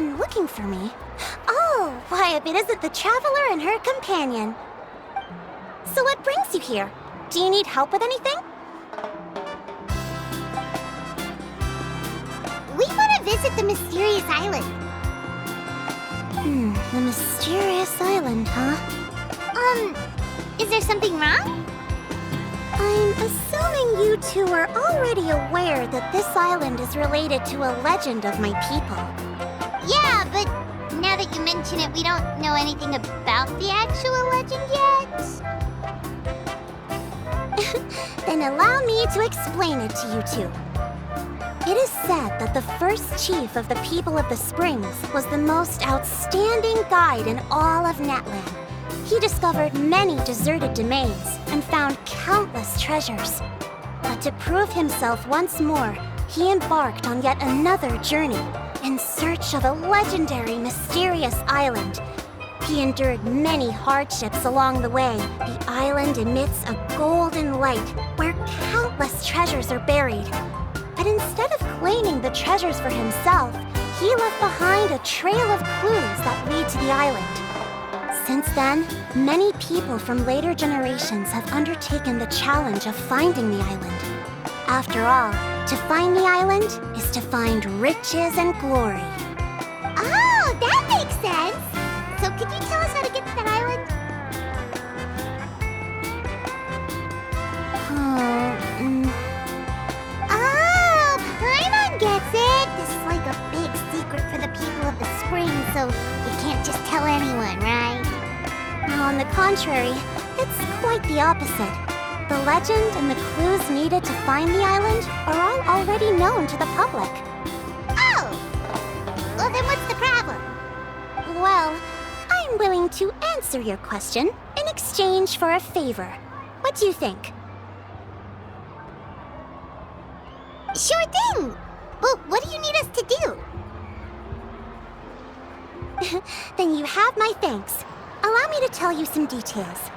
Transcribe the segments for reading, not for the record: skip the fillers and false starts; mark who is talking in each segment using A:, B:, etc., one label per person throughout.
A: anyone looking for me. Oh, why, if it isn't the traveler and her companion. So what brings you here? Do you need help with anything?
B: We want to visit the mysterious island.
A: The mysterious island, huh?
B: Is there something wrong?
A: I'm assuming you two are already aware that this island is related to a legend of my people.
B: Yeah, but now that you mention it, we don't know anything about the actual legend yet.
A: Then allow me to explain it to you two. It is said that the first chief of the people of the Springs was the most outstanding guide in all of Netland. He discovered many deserted domains and found countless treasures. But to prove himself once more, he embarked on yet another journey in search of a legendary, mysterious island. He endured many hardships along the way. The island emits a golden light where countless treasures are buried. But instead of claiming the treasures for himself, he left behind a trail of clues that lead to the island. Since then, many people from later generations have undertaken the challenge of finding the island. After all, to find the island is to find riches and glory.
B: Oh, that makes sense! So could you tell us how to get to that island? Oh, Paimon gets it! This is like a big secret for the people of the spring, so you can't just tell anyone, right?
A: On the contrary, it's quite the opposite. The legend and the clues needed to find the island are all already known to the public.
B: Oh! Well, then what's the problem?
A: Well, I'm willing to answer your question in exchange for a favor. What do you think?
B: Sure thing! Well, what do you need us to do?
A: Then you have my thanks. Allow me to tell you some details.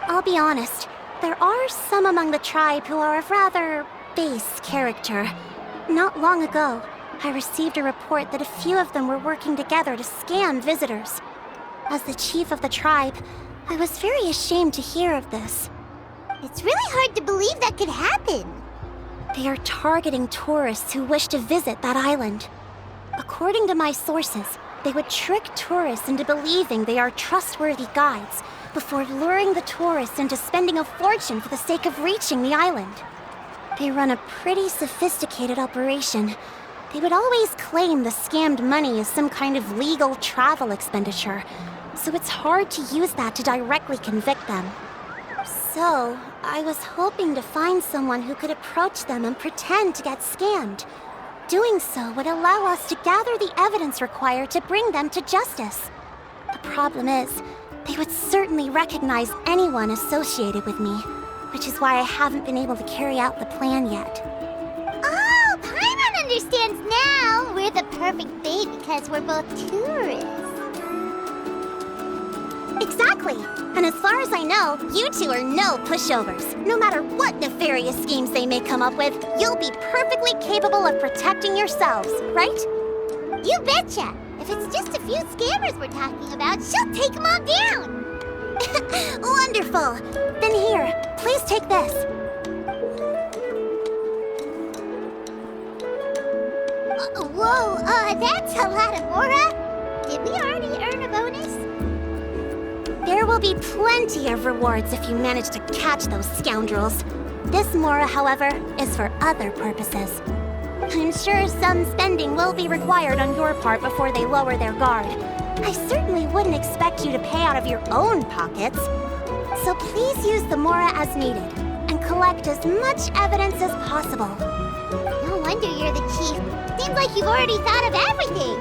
A: I'll be honest, there are some among the tribe who are of rather base character. Not long ago, I received a report that a few of them were working together to scam visitors. As the chief of the tribe, I was very ashamed to hear of this.
B: It's really hard to believe that could happen.
A: They are targeting tourists who wish to visit that island. According to my sources, they would trick tourists into believing they are trustworthy guides before luring the tourists into spending a fortune for the sake of reaching the island. They run a pretty sophisticated operation. They would always claim the scammed money is some kind of legal travel expenditure, so it's hard to use that to directly convict them. So, I was hoping to find someone who could approach them and pretend to get scammed. Doing so would allow us to gather the evidence required to bring them to justice. The problem is, they would certainly recognize anyone associated with me, which is why I haven't been able to carry out the plan yet.
B: Oh, Paimon understands now! We're the perfect bait because we're both tourists.
A: Exactly! And as far as I know, you two are no pushovers. No matter what nefarious schemes they may come up with, you'll be perfectly capable of protecting yourselves, right?
B: You betcha! If it's just a few scammers we're talking about, she'll take them all down!
A: Wonderful! Then here, please take this.
B: Whoa, that's a lot of Mora! Did we already earn a bonus?
A: There will be plenty of rewards if you manage to catch those scoundrels. This Mora, however, is for other purposes. I'm sure some spending will be required on your part before they lower their guard. I certainly wouldn't expect you to pay out of your own pockets. So please use the Mora as needed, and collect as much evidence as possible.
B: No wonder you're the chief. Seems like you've already thought of everything.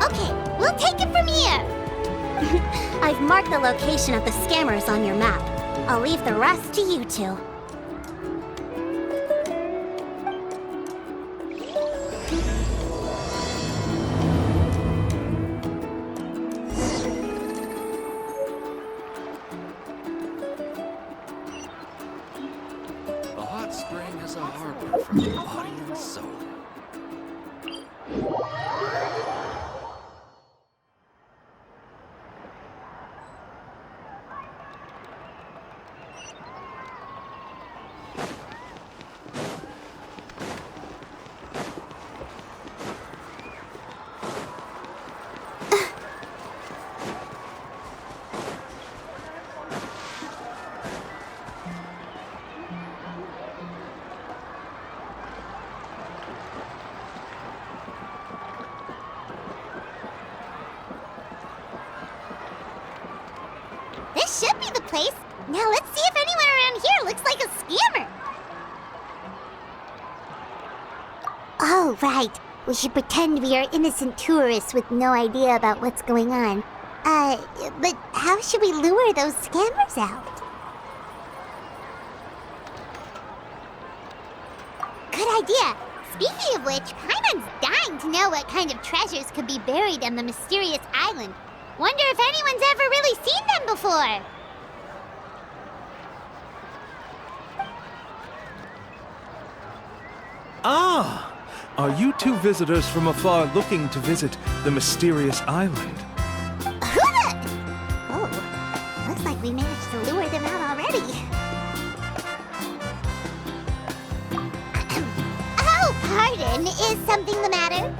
B: Okay, we'll take it from here.
A: I've marked the location of the scammers on your map. I'll leave the rest to you two.
C: The hot spring is a harbor for the body and soul.
B: place. Now let's see if anyone around here looks like a scammer. Oh, right. We should pretend we are innocent tourists with no idea about what's going on. But how should we lure those scammers out? Good idea. Speaking of which, Paimon's dying to know what kind of treasures could be buried on the mysterious island. Wonder if anyone's ever really seen them before.
D: Ah! Are you two visitors from afar looking to visit the mysterious island?
B: Oh, looks like we managed to lure them out already. Oh, pardon. Is something the matter?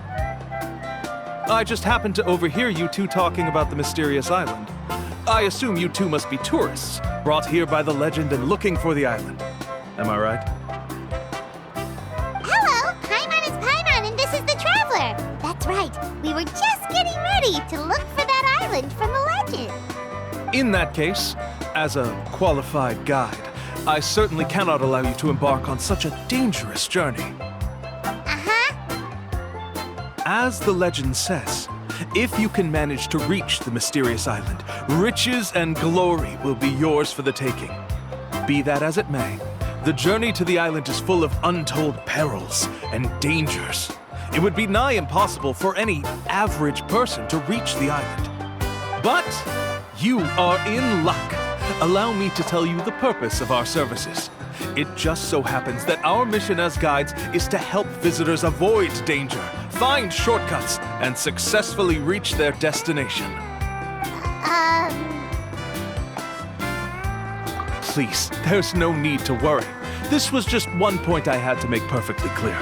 D: I just happened to overhear you two talking about the mysterious island. I assume you two must be tourists, brought here by the legend and looking for the island. Am I right?
B: Hello, Paimon is Paimon, and this is the Traveler. That's right. We were just getting ready to look for that island from the legend.
D: In that case, as a qualified guide, I certainly cannot allow you to embark on such a dangerous journey. As the legend says, if you can manage to reach the mysterious island, riches and glory will be yours for the taking. Be that as it may, the journey to the island is full of untold perils and dangers. It would be nigh impossible for any average person to reach the island. But you are in luck. Allow me to tell you the purpose of our services. It just so happens that our mission as guides is to help visitors avoid danger, find shortcuts, and successfully reach their destination. Please, there's no need to worry. This was just one point I had to make perfectly clear.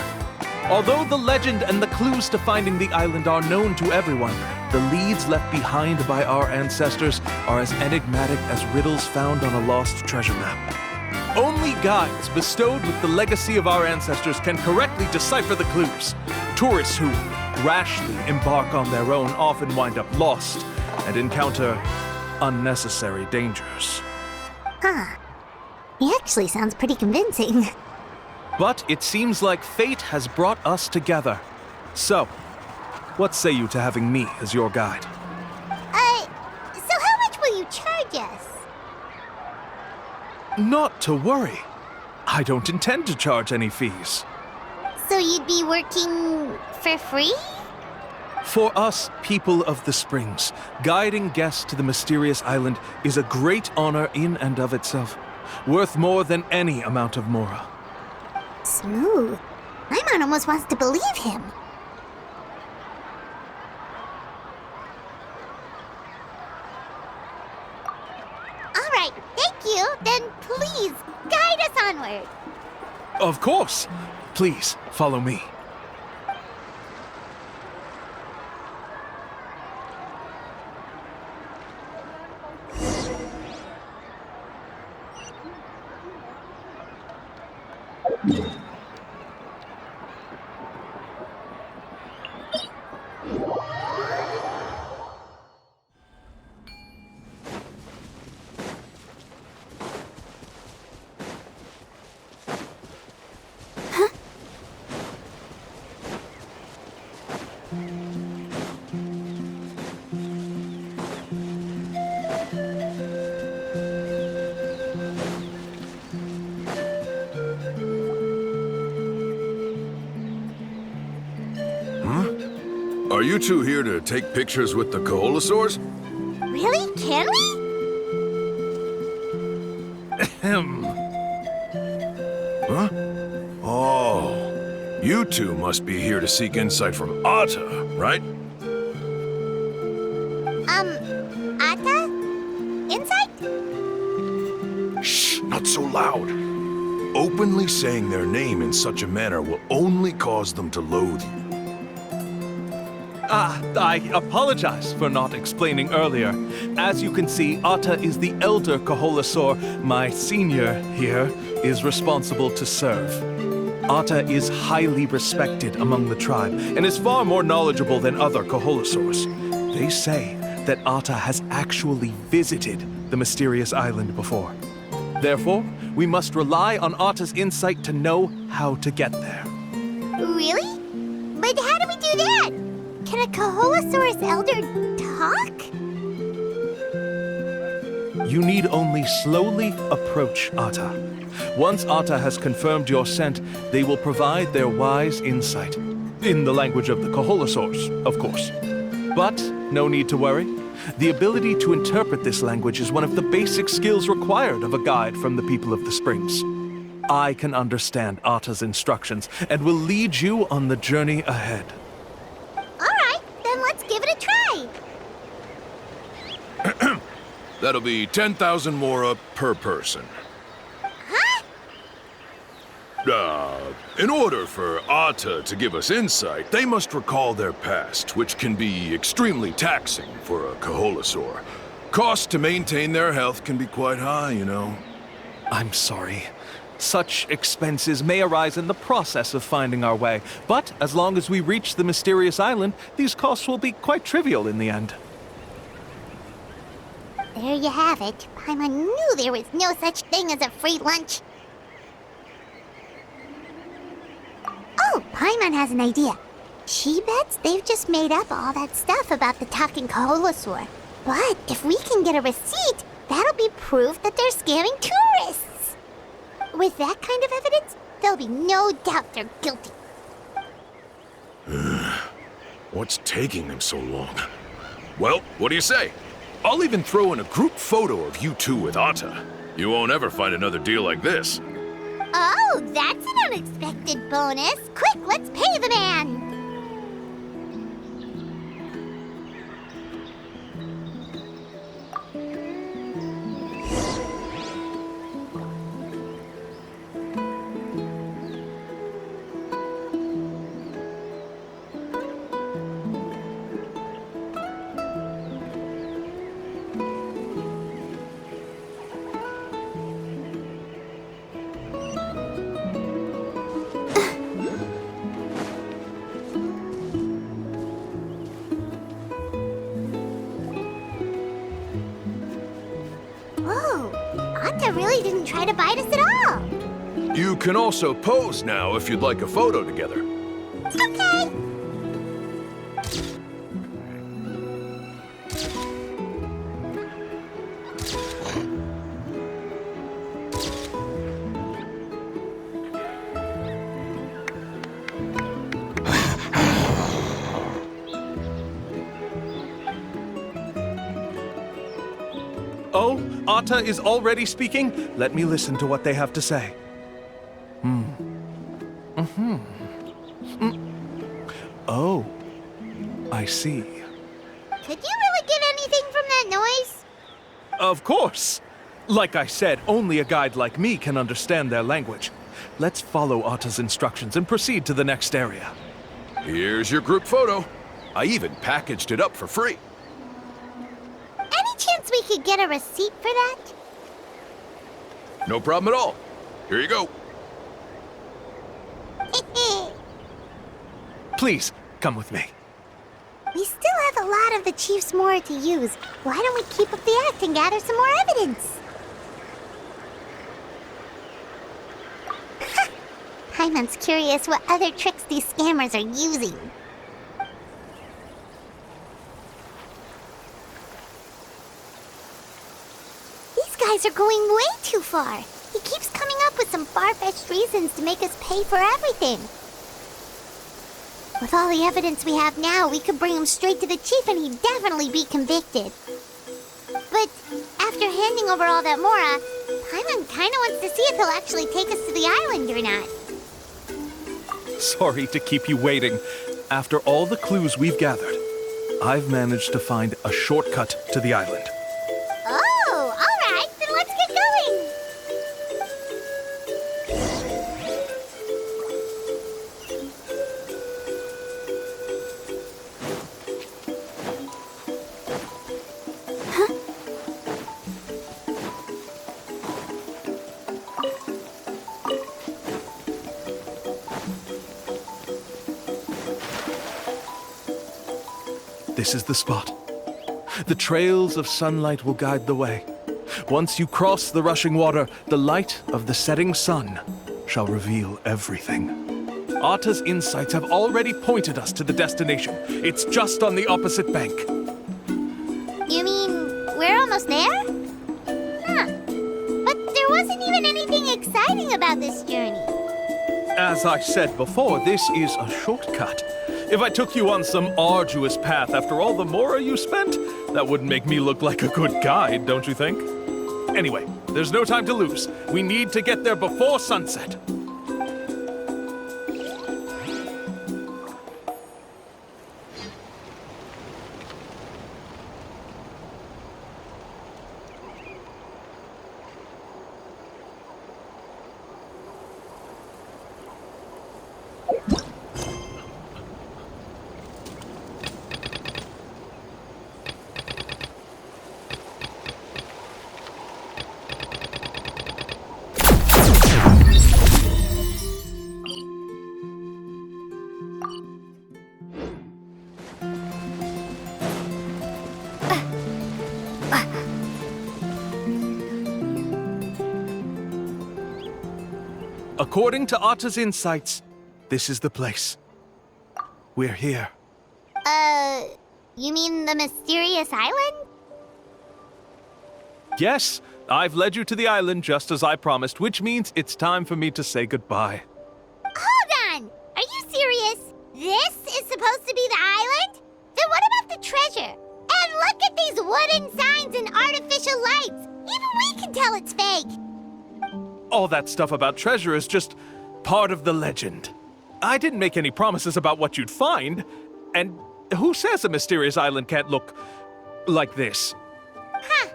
D: Although the legend and the clues to finding the island are known to everyone, the leads left behind by our ancestors are as enigmatic as riddles found on a lost treasure map. Only guides bestowed with the legacy of our ancestors can correctly decipher the clues. Tourists who rashly embark on their own often wind up lost and encounter unnecessary dangers.
B: He actually sounds pretty convincing.
D: But it seems like fate has brought us together. So, what say you to having me as your guide?
B: So how much will you charge us?
D: Not to worry. I don't intend to charge any fees.
B: So you'd be working for free?
D: For us, people of the Springs, guiding guests to the mysterious island is a great honor in and of itself, worth more than any amount of mora.
B: Smooth. Paimon almost wants to believe him. All right, thank you. Then please, guide us onward.
D: Of course. Please, follow me.
C: Are you two here to take pictures with the koalasaurs?
B: Really? Can we?
D: Ahem.
C: Huh? Oh, you two must be here to seek insight from Ata, right?
B: Ata? Insight?
C: Shh, not so loud. Openly saying their name in such a manner will only cause them to loathe you.
D: I apologize for not explaining earlier. As you can see, Ata is the elder Koholasaur. My senior here is responsible to serve. Ata is highly respected among the tribe and is far more knowledgeable than other Koholasaurs. They say that Ata has actually visited the mysterious island before. Therefore, we must rely on Ata's insight to know how to get there.
B: Really? But how do we do that? Can a Kaholosaurus elder talk?
D: You need only slowly approach Ata. Once Ata has confirmed your scent, they will provide their wise insight. In the language of the Kaholosaurs, of course. But no need to worry. The ability to interpret this language is one of the basic skills required of a guide from the people of the Springs. I can understand Ata's instructions and will lead you on the journey ahead.
B: Alright, then let's give it a try.
C: That'll be 10,000 mora per person.
B: Huh?
C: In order for Ata to give us insight, they must recall their past, which can be extremely taxing for a Kaholosaur. Cost to maintain their health can be quite high, you know.
D: I'm sorry. Such expenses may arise in the process of finding our way, but as long as we reach the mysterious island, these costs will be quite trivial in the end.
B: There you have it. Paimon knew there was no such thing as a free lunch. Oh, Paimon has an idea. She bets they've just made up all that stuff about the talking Kaholosaur. But if we can get a receipt, that'll be proof that they're scamming tourists. With that kind of evidence, there'll be no doubt they're guilty.
C: What's taking them so long? Well, what do you say? I'll even throw in a group photo of you two with Ata. You won't ever find another deal like this.
B: Oh, that's an unexpected bonus. Quick, let's pay the man. Ata really didn't try to bite us at all.
C: You can also pose now if you'd like a photo together.
B: Okay.
D: Oh, Ata is already speaking? Let me listen to what they have to say. Oh, I see.
B: Could you really get anything from that noise?
D: Of course! Like I said, only a guide like me can understand their language. Let's follow Ata's instructions and proceed to the next area.
C: Here's your group photo. I even packaged it up for free.
B: Any chance we could get a receipt for that?
C: No problem at all. Here you go.
D: Please, come with me.
B: We still have a lot of the chief's mora to use. Why don't we keep up the act and gather some more evidence? Paimon's curious what other tricks these scammers are using. These guys are going way too far. He keeps coming up with some far-fetched reasons to make us pay for everything. With all the evidence we have now, we could bring him straight to the chief and he'd definitely be convicted. But after handing over all that mora, Paimon kinda wants to see if he'll actually take us to the island or not.
D: Sorry to keep you waiting. After all the clues we've gathered, I've managed to find a shortcut to the island.
B: Oh, alright, then let's get going!
D: This is the spot. The trails of sunlight will guide the way. Once you cross the rushing water, the light of the setting sun shall reveal everything. Ata's insights have already pointed us to the destination. It's just on the opposite bank.
B: You mean we're almost there? Huh. But there wasn't even anything exciting about this journey.
D: As I said before, this is a shortcut. If I took you on some arduous path after all the mora you spent, that wouldn't make me look like a good guide, don't you think? Anyway, there's no time to lose. We need to get there before sunset. According to Ata's insights, this is the place. We're here.
B: You mean the mysterious island?
D: Yes, I've led you to the island just as I promised, which means it's time for me to say goodbye.
B: Hold on! Are you serious? This is supposed to be the island? Then what about the treasure? And look at these wooden signs and artificial lights! Even we can tell it's fake!
D: All that stuff about treasure is just part of the legend. I didn't make any promises about what you'd find. And who says a mysterious island can't look like this?
B: Huh.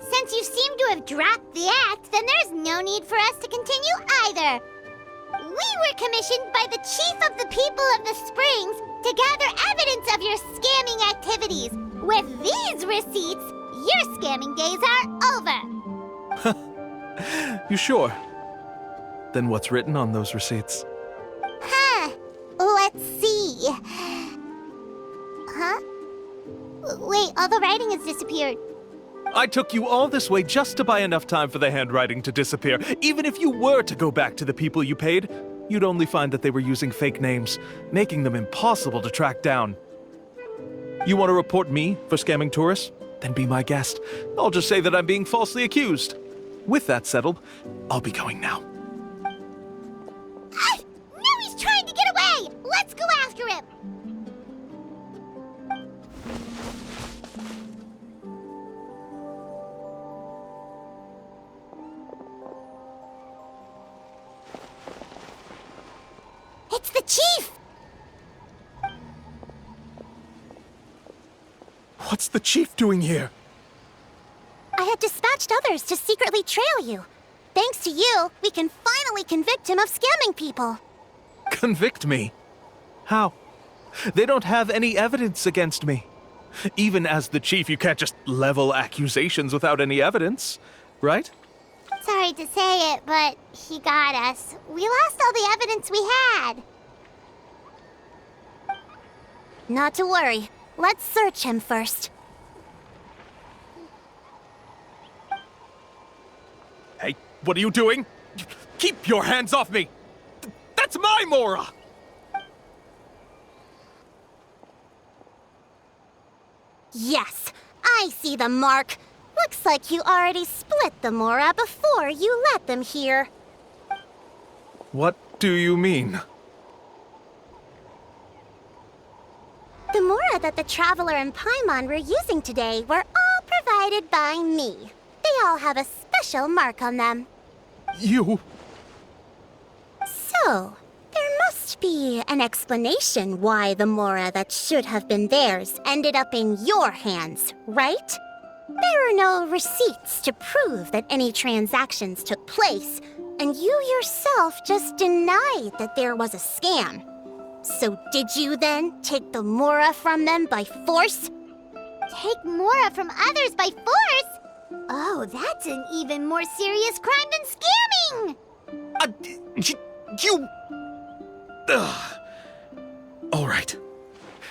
B: Since you seem to have dropped the act, then there's no need for us to continue either. We were commissioned by the chief of the people of the Springs to gather evidence of your scamming activities. With these receipts, your scamming days are over.
D: You sure? Then what's written on those receipts?
B: Huh. Let's see. Huh? Wait, all the writing has disappeared.
D: I took you all this way just to buy enough time for the handwriting to disappear. Even if you were to go back to the people you paid, you'd only find that they were using fake names, making them impossible to track down. You want to report me for scamming tourists? Then be my guest. I'll just say that I'm being falsely accused. With that settled, I'll be going now.
B: Now he's trying to get away! Let's go after him! It's the chief!
D: What's the chief doing here?
A: I had dispatched others to secretly trail you. Thanks to you, we can finally convict him of scamming people.
D: Convict me? How? They don't have any evidence against me. Even as the chief, you can't just level accusations without any evidence, right?
B: Sorry to say it, but he got us. We lost all the evidence we had.
A: Not to worry. Let's search him first.
D: Hey, what are you doing? Keep your hands off me! That's my mora!
A: Yes, I see the mark. Looks like you already split the mora before you let them here.
D: What do you mean?
A: The mora that the Traveler and Paimon were using today were all provided by me. They all have a special mark on them.
D: You...
A: So, there must be an explanation why the mora that should have been theirs ended up in your hands, right? There are no receipts to prove that any transactions took place, and you yourself just denied that there was a scam. So did you then take the mora from them by force?
B: Take mora from others by force? Oh, that's an even more serious crime than scamming!
D: You... All right.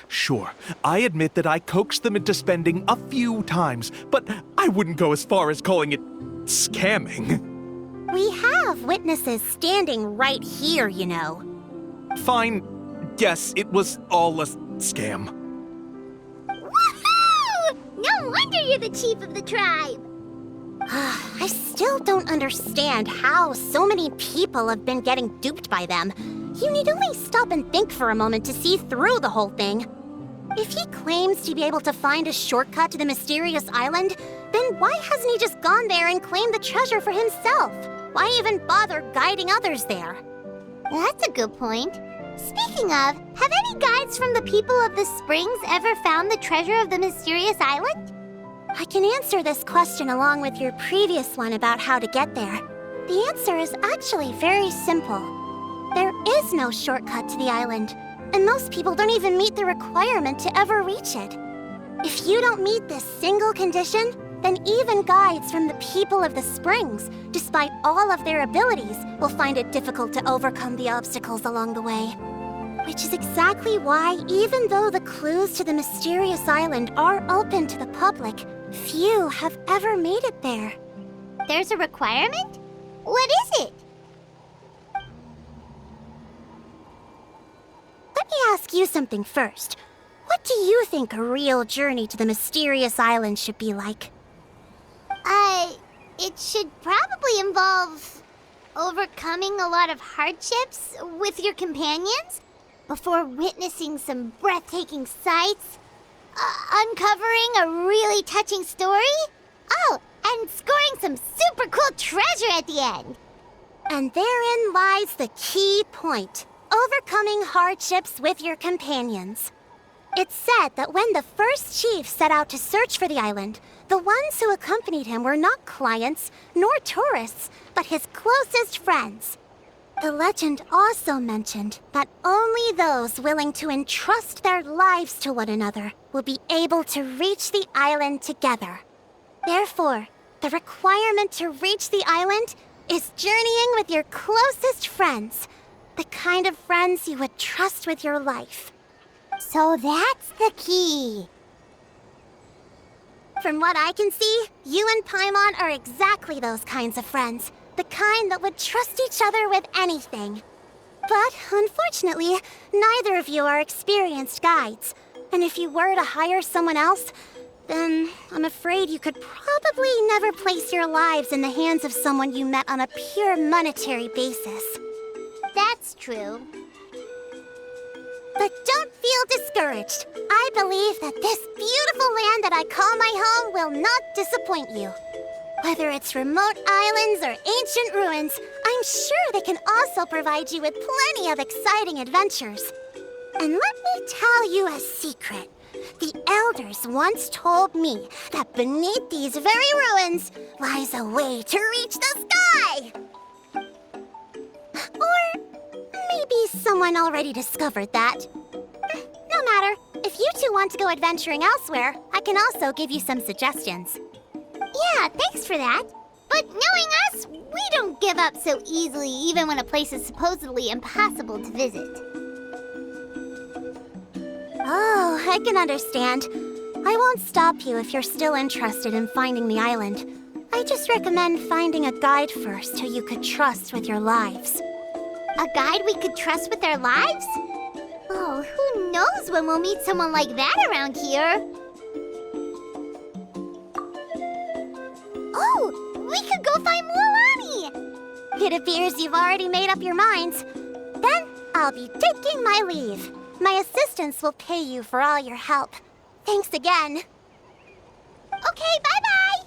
D: Sure, I admit that I coaxed them into spending a few times, but I wouldn't go as far as calling it scamming.
A: We have witnesses standing right here, you know.
D: Fine, yes, it was all a scam.
B: Woohoo! No wonder you're the chief of the tribe.
A: I still don't understand how so many people have been getting duped by them. You need only stop and think for a moment to see through the whole thing. If he claims to be able to find a shortcut to the mysterious island, then why hasn't he just gone there and claimed the treasure for himself? Why even bother guiding others there?
B: That's a good point. Speaking of, have any guides from the people of the springs ever found the treasure of the mysterious island?
A: I can answer this question along with your previous one about how to get there. The answer is actually very simple. There is no shortcut to the island, and most people don't even meet the requirement to ever reach it. If you don't meet this single condition, then even guides from the people of the springs, despite all of their abilities, will find it difficult to overcome the obstacles along the way. Which is exactly why, even though the clues to the mysterious island are open to the public, few have ever made it there.
B: There's a requirement? What is it?
A: Let me ask you something first. What do you think a real journey to the mysterious island should be like?
B: It should probably involve overcoming a lot of hardships with your companions before witnessing some breathtaking sights, uncovering a really touching story, oh, and scoring some super cool treasure at the end.
A: And therein lies the key point. Overcoming hardships with your companions. It's said that when the first chief set out to search for the island, the ones who accompanied him were not clients nor tourists, but his closest friends. The legend also mentioned that only those willing to entrust their lives to one another will be able to reach the island together. Therefore, the requirement to reach the island is journeying with your closest friends, the kind of friends you would trust with your life.
B: So that's the key.
A: From what I can see, you and Paimon are exactly those kinds of friends. The kind that would trust each other with anything. But unfortunately, neither of you are experienced guides. And if you were to hire someone else, then I'm afraid you could probably never place your lives in the hands of someone you met on a pure monetary basis.
B: That's true.
A: But don't feel discouraged. I believe that this beautiful land that I call my home will not disappoint you. Whether it's remote islands or ancient ruins, I'm sure they can also provide you with plenty of exciting adventures. And let me tell you a secret. The elders once told me that beneath these very ruins lies a way to reach the sky. Or maybe someone already discovered that. No matter. If you two want to go adventuring elsewhere, I can also give you some suggestions.
B: Yeah, thanks for that. But knowing us, we don't give up so easily even when a place is supposedly impossible to visit.
A: Oh, I can understand. I won't stop you if you're still interested in finding the island. I just recommend finding a guide first who you could trust with your lives.
B: A guide we could trust with our lives? Oh, who knows when we'll meet someone like that around here? Oh, we could go find Mualani!
A: It appears you've already made up your minds. Then I'll be taking my leave. My assistants will pay you for all your help. Thanks again.
B: Okay, bye-bye!